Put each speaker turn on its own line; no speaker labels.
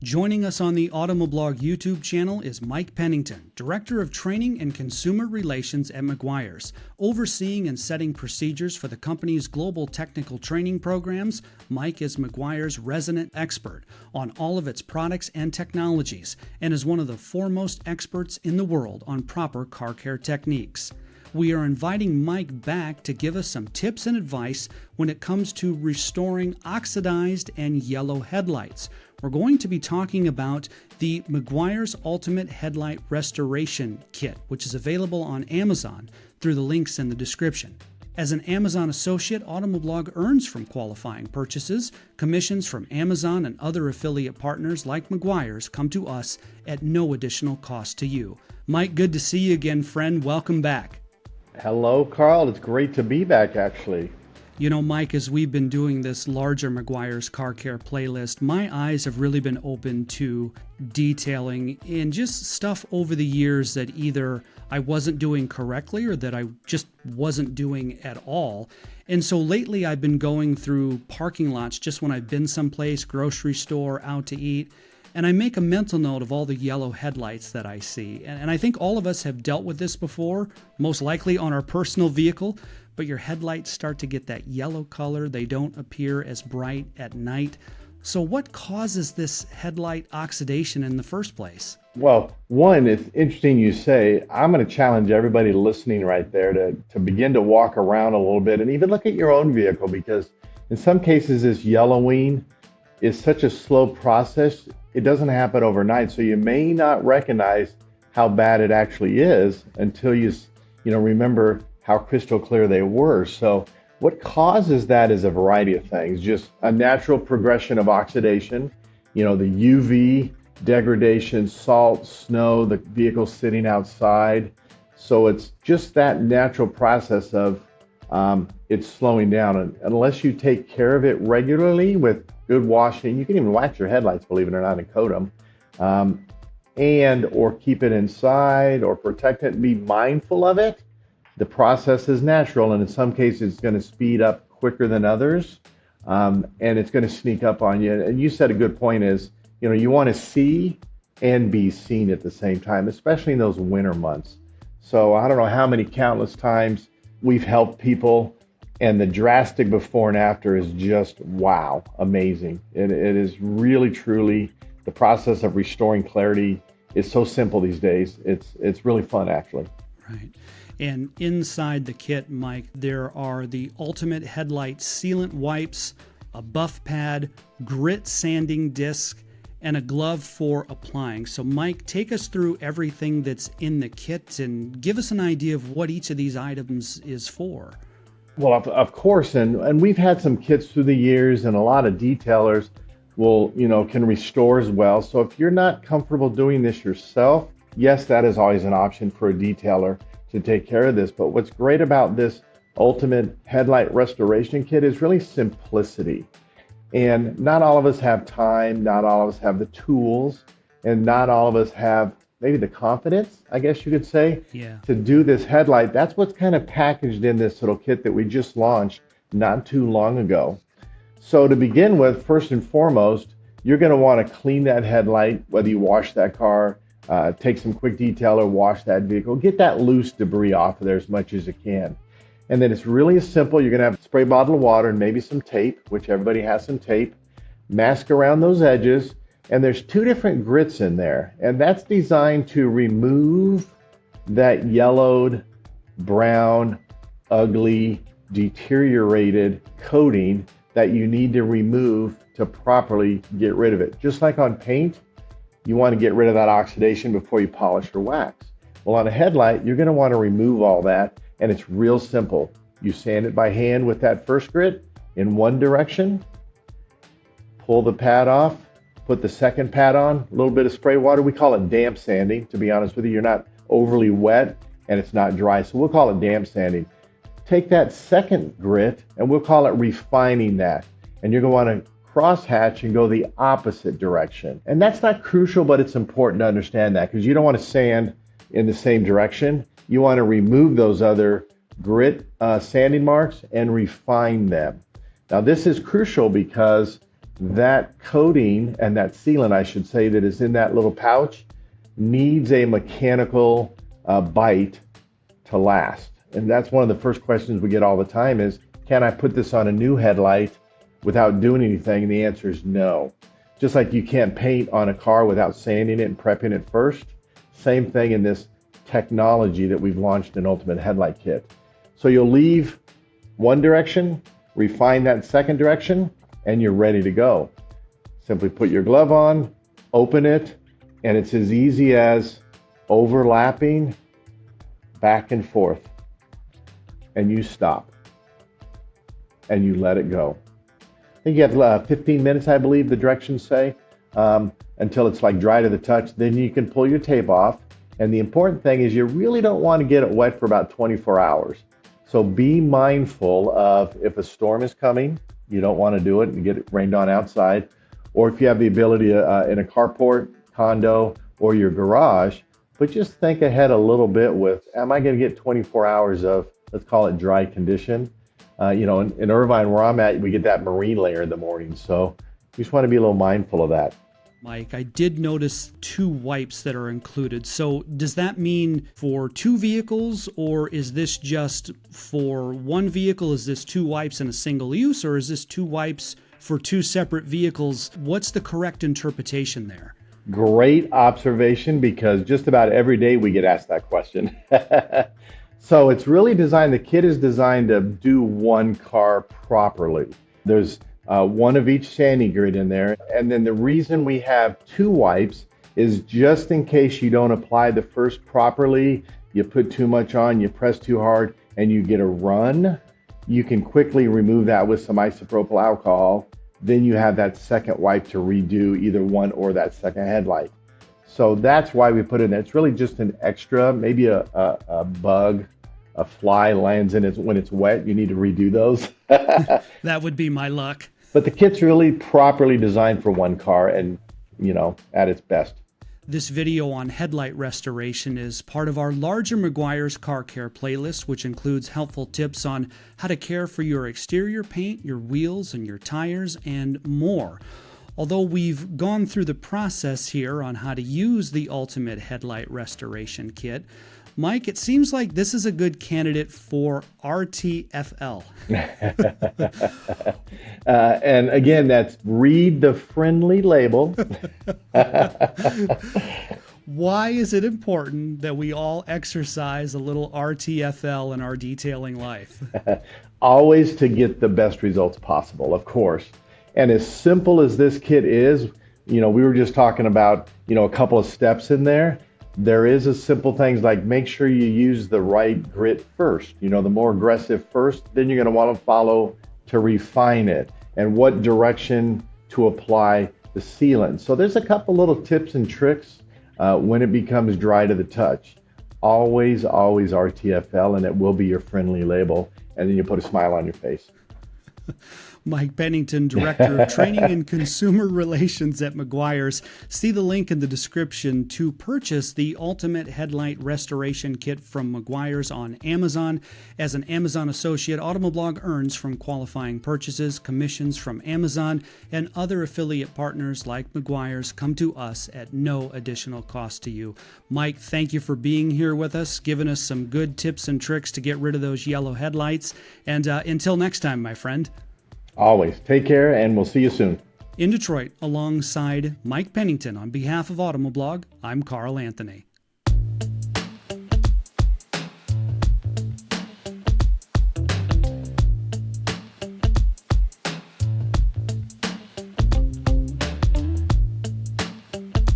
Joining us on the Automoblog YouTube channel is Mike Pennington, Director of Training and Consumer Relations at Meguiars. Overseeing and setting procedures for the company's global technical training programs, Mike is Meguiars' resident expert on all of its products and technologies, and is one of the foremost experts in the world on proper car care techniques. We are inviting Mike back to give us some tips and advice when it comes to restoring oxidized and yellow headlights. We're going to be talking about the Meguiars Ultimate Headlight Restoration Kit, which is available on Amazon through the links in the description. As an Amazon associate, Automoblog earns from qualifying purchases. Commissions from Amazon and other affiliate partners like Meguiars come to us at no additional cost to you. Mike, good to see you again, friend. Welcome back.
Hello, Carl. It's great to be back, actually.
You know, Mike, as we've been doing this larger Meguiars car care playlist, my eyes have really been open to detailing and just stuff over the years that either I wasn't doing correctly or that I just wasn't doing at all. And so lately I've been going through parking lots just when I've been someplace, grocery store, out to eat, and I make a mental note of all the yellow headlights that I see. And I think all of us have dealt with this before, most likely on our personal vehicle, but your headlights start to get that yellow color. They don't appear as bright at night. So what causes this headlight oxidation in the first place?
Well, one, it's interesting you say. I'm going to challenge everybody listening right there to begin to walk around a little bit and even look at your own vehicle, because in some cases this yellowing is such a slow process. It doesn't happen overnight, so you may not recognize how bad it actually is until you remember how crystal clear they were. So what causes that is a variety of things, just a natural progression of oxidation, the UV degradation, salt, snow, the vehicle sitting outside. So it's just that natural process of it's slowing down. And unless you take care of it regularly with good washing, you can even wax your headlights, believe it or not, and coat them, or keep it inside or protect it and be mindful of it. The process is natural, and in some cases it's going to speed up quicker than others, and it's going to sneak up on you. And you said a good point is, you want to see and be seen at the same time, especially in those winter months. So I don't know how many countless times we've helped people, and the drastic before and after is just, wow, amazing. It is really, truly, the process of restoring clarity is so simple these days. It's really fun, actually.
Right. And inside the kit, Mike, there are the Ultimate Headlight Sealant wipes, a buff pad, grit sanding disc, and a glove for applying. So, Mike, take us through everything that's in the kit and give us an idea of what each of these items is for.
Well, of course, and we've had some kits through the years, and a lot of detailers can restore as well. So if you're not comfortable doing this yourself, yes, that is always an option for a detailer to take care of this. But what's great about this Ultimate Headlight Restoration Kit is really simplicity. And not all of us have time, not all of us have the tools, and not all of us have maybe the confidence, I guess you could say, to do this headlight. That's what's kind of packaged in this little kit that we just launched not too long ago. So to begin with, first and foremost, you're going to want to clean that headlight, whether you wash that car, take some quick detailer, wash that vehicle, get that loose debris off of there as much as you can. And then it's really simple. You're going to have a spray bottle of water and maybe some tape, which everybody has some tape, mask around those edges. And there's two different grits in there, and that's designed to remove that yellowed, brown, ugly, deteriorated coating that you need to remove to properly get rid of it. Just like on paint, you want to get rid of that oxidation before you polish or wax. Well, on a headlight, you're going to want to remove all that, and it's real simple. You sand it by hand with that first grit in one direction, pull the pad off, put the second pad on, a little bit of spray water. We call it damp sanding, to be honest with you. You're not overly wet and it's not dry, so we'll call it damp sanding. Take that second grit and we'll call it refining that. And you're going to want to crosshatch and go the opposite direction. And that's not crucial, but it's important to understand that, because you don't want to sand in the same direction. You want to remove those other grit sanding marks and refine them. Now this is crucial because that coating and that sealant, I should say, that is in that little pouch needs a mechanical bite to last. And that's one of the first questions we get all the time is, can I put this on a new headlight without doing anything? And the answer is no. Just like you can't paint on a car without sanding it and prepping it first, same thing in this technology that we've launched in Ultimate Headlight Kit. So you'll leave one direction, refine that second direction, and you're ready to go. Simply put your glove on, open it, and it's as easy as overlapping back and forth. And you stop. And you let it go. I think you have 15 minutes, I believe the directions say, until it's like dry to the touch. Then you can pull your tape off. And the important thing is you really don't want to get it wet for about 24 hours. So be mindful of if a storm is coming, you don't want to do it and get it rained on outside. Or if you have the ability in a carport, condo, or your garage, but just think ahead a little bit with, am I going to get 24 hours of, let's call it dry condition? In Irvine, where I'm at, we get that marine layer in the morning. So you just want to be a little mindful of that.
Mike, I did notice 2 wipes that are included. So does that mean for 2 vehicles, or is this just for one vehicle? Is this 2 wipes in a single use, or is this 2 wipes for 2 separate vehicles? What's the correct interpretation there?
Great observation, because just about every day we get asked that question. So it's really designed, the kit is designed to do one car properly. There's one of each sanding grid in there. And then the reason we have 2 wipes is just in case you don't apply the first properly, you put too much on, you press too hard, and you get a run, you can quickly remove that with some isopropyl alcohol. Then you have that second wipe to redo either one or that second headlight. So that's why we put it in there. It's really just an extra, maybe a bug, a fly lands in it when it's wet, you need to redo those.
That would be my luck.
But the kit's really properly designed for one car and, at its best.
This video on headlight restoration is part of our larger Meguiar's car care playlist, which includes helpful tips on how to care for your exterior paint, your wheels, and your tires, and more. Although we've gone through the process here on how to use the Ultimate Headlight Restoration Kit, Mike, it seems like this is a good candidate for RTFL.
And again, that's read the friendly label.
Why is it important that we all exercise a little RTFL in our detailing life?
Always to get the best results possible, of course. And as simple as this kit is, we were just talking about, a couple of steps in there. There is a simple things like make sure you use the right grit first. The more aggressive first, then you're going to want to follow to refine it and what direction to apply the sealant. So there's a couple little tips and tricks when it becomes dry to the touch. Always RTFL, and it will be your friendly label. And then you put a smile on your face.
Mike Pennington, Director of Training and Consumer Relations at Meguiars. See the link in the description to purchase the Ultimate Headlight Restoration Kit from Meguiars on Amazon. As an Amazon associate, Automoblog earns from qualifying purchases. Commissions from Amazon and other affiliate partners like Meguiars come to us at no additional cost to you. Mike, thank you for being here with us, giving us some good tips and tricks to get rid of those yellow headlights. And until next time, my friend.
Always. Take care, and we'll see you soon.
In Detroit, alongside Mike Pennington, on behalf of Automoblog, I'm Carl Anthony.